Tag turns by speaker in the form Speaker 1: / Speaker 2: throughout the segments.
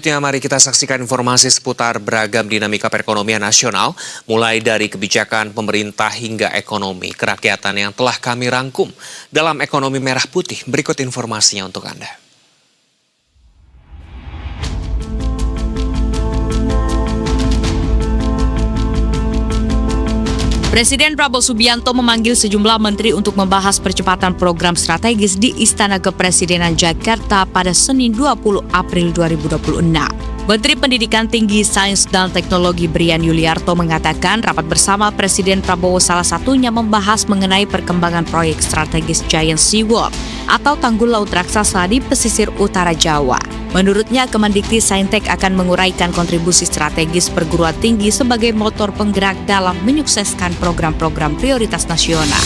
Speaker 1: Mari kita saksikan informasi seputar beragam dinamika perekonomian nasional, mulai dari kebijakan pemerintah hingga ekonomi kerakyatan yang telah kami rangkum dalam Ekonomi Merah Putih. Berikut informasinya untuk Anda.
Speaker 2: Presiden Prabowo Subianto memanggil sejumlah menteri untuk membahas percepatan program strategis di Istana Kepresidenan Jakarta pada Senin 20 April 2026. Menteri Pendidikan Tinggi, Sains dan Teknologi Brian Yuliarto mengatakan rapat bersama Presiden Prabowo salah satunya membahas mengenai perkembangan proyek strategis Giant Seawall atau tanggul laut raksasa di pesisir utara Jawa. Menurutnya, Kemendikti-Saintek akan menguraikan kontribusi strategis perguruan tinggi sebagai motor penggerak dalam menyukseskan program-program prioritas nasional.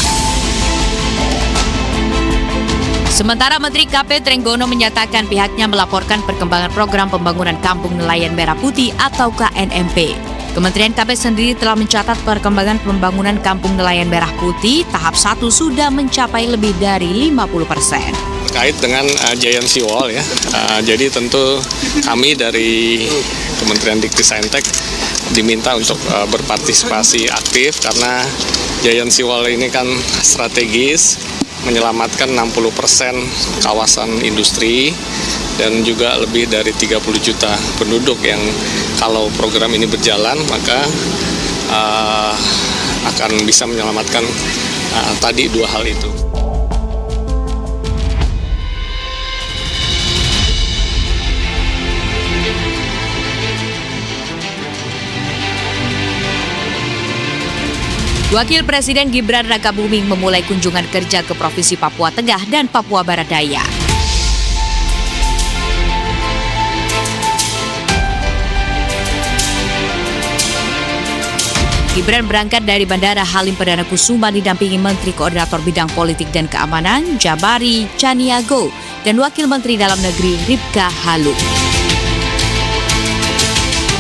Speaker 2: Sementara Menteri KP Trenggono menyatakan pihaknya melaporkan perkembangan program pembangunan Kampung Nelayan Merah Putih atau KNMP. Kementerian KP sendiri telah mencatat perkembangan pembangunan Kampung Nelayan Merah Putih tahap 1 sudah mencapai lebih dari 50%.
Speaker 3: Terkait dengan Giant Seawall ya, jadi tentu kami dari Kementerian Dikti-Saintek diminta untuk berpartisipasi aktif karena Giant Seawall ini kan strategis menyelamatkan 60% kawasan industri dan juga lebih dari 30 juta penduduk yang kalau program ini berjalan maka akan bisa menyelamatkan tadi dua hal itu.
Speaker 2: Wakil Presiden Gibran Rakabuming memulai kunjungan kerja ke Provinsi Papua Tengah dan Papua Barat Daya. Gibran berangkat dari Bandara Halim Perdana Kusuma didampingi Menteri Koordinator Bidang Politik dan Keamanan Jabari Chaniago dan Wakil Menteri Dalam Negeri Ripka Halu.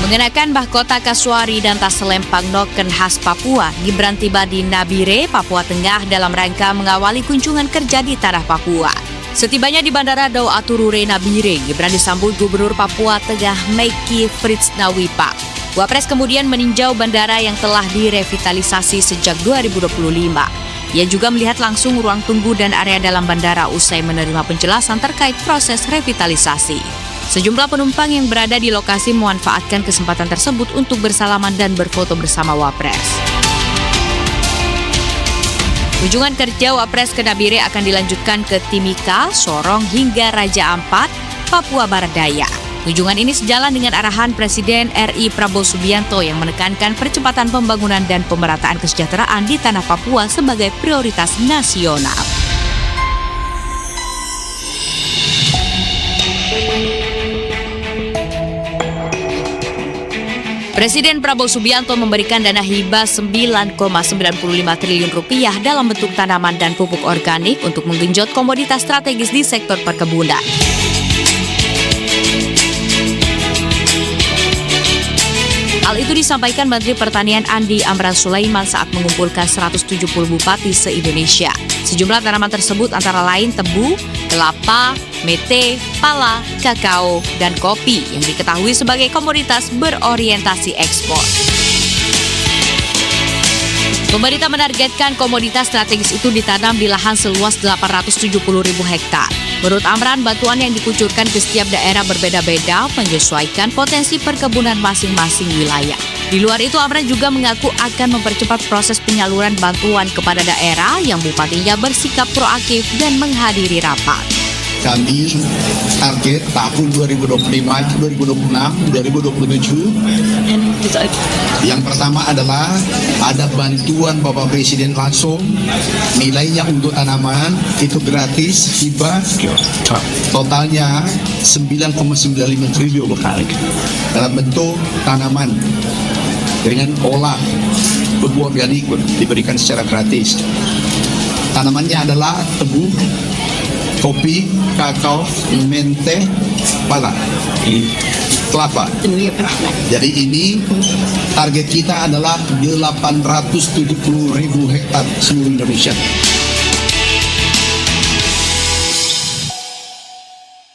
Speaker 2: Mengenakan mahkota kasuari dan tas selempang noken khas Papua, Gibran tiba di Nabire, Papua Tengah dalam rangka mengawali kunjungan kerja di tanah Papua. Setibanya di Bandara Dau Aturure Nabire, Gibran disambut Gubernur Papua Tengah Meiki Fritz Nawipa. Wapres kemudian meninjau bandara yang telah direvitalisasi sejak 2025. Ia juga melihat langsung ruang tunggu dan area dalam bandara usai menerima penjelasan terkait proses revitalisasi. Sejumlah penumpang yang berada di lokasi memanfaatkan kesempatan tersebut untuk bersalaman dan berfoto bersama Wapres. Kunjungan kerja Wapres ke Nabire akan dilanjutkan ke Timika, Sorong hingga Raja Ampat, Papua Barat Daya. Kunjungan ini sejalan dengan arahan Presiden RI Prabowo Subianto yang menekankan percepatan pembangunan dan pemerataan kesejahteraan di tanah Papua sebagai prioritas nasional. Presiden Prabowo Subianto memberikan dana hibah 9,95 triliun rupiah dalam bentuk tanaman dan pupuk organik untuk menggenjot komoditas strategis di sektor perkebunan. Hal itu disampaikan Menteri Pertanian Andi Amran Sulaiman saat mengumpulkan 170 bupati se-Indonesia. Sejumlah tanaman tersebut antara lain tebu, kelapa, mete, pala, kakao, dan kopi yang diketahui sebagai komoditas berorientasi ekspor. Pemerintah menargetkan komoditas strategis itu ditanam di lahan seluas 870.000 hektar. Menurut Amran, bantuan yang dikucurkan ke setiap daerah berbeda-beda menyesuaikan potensi perkebunan masing-masing wilayah. Di luar itu, Amran juga mengaku akan mempercepat proses penyaluran bantuan kepada daerah yang bupatinya bersikap proaktif dan menghadiri rapat.
Speaker 4: Kami target tahun 2025, 2026, 2027. Yang pertama adalah ada bantuan Bapak Presiden langsung, nilainya untuk tanaman itu gratis, hibah, totalnya 9,95 triliun dalam bentuk tanaman dengan olah pupuk organik diberikan secara gratis. Tanamannya adalah tebu, kopi, kakao, mente, pala, kelapa. Jadi ini target kita adalah 870.000 hektar seluruh Indonesia.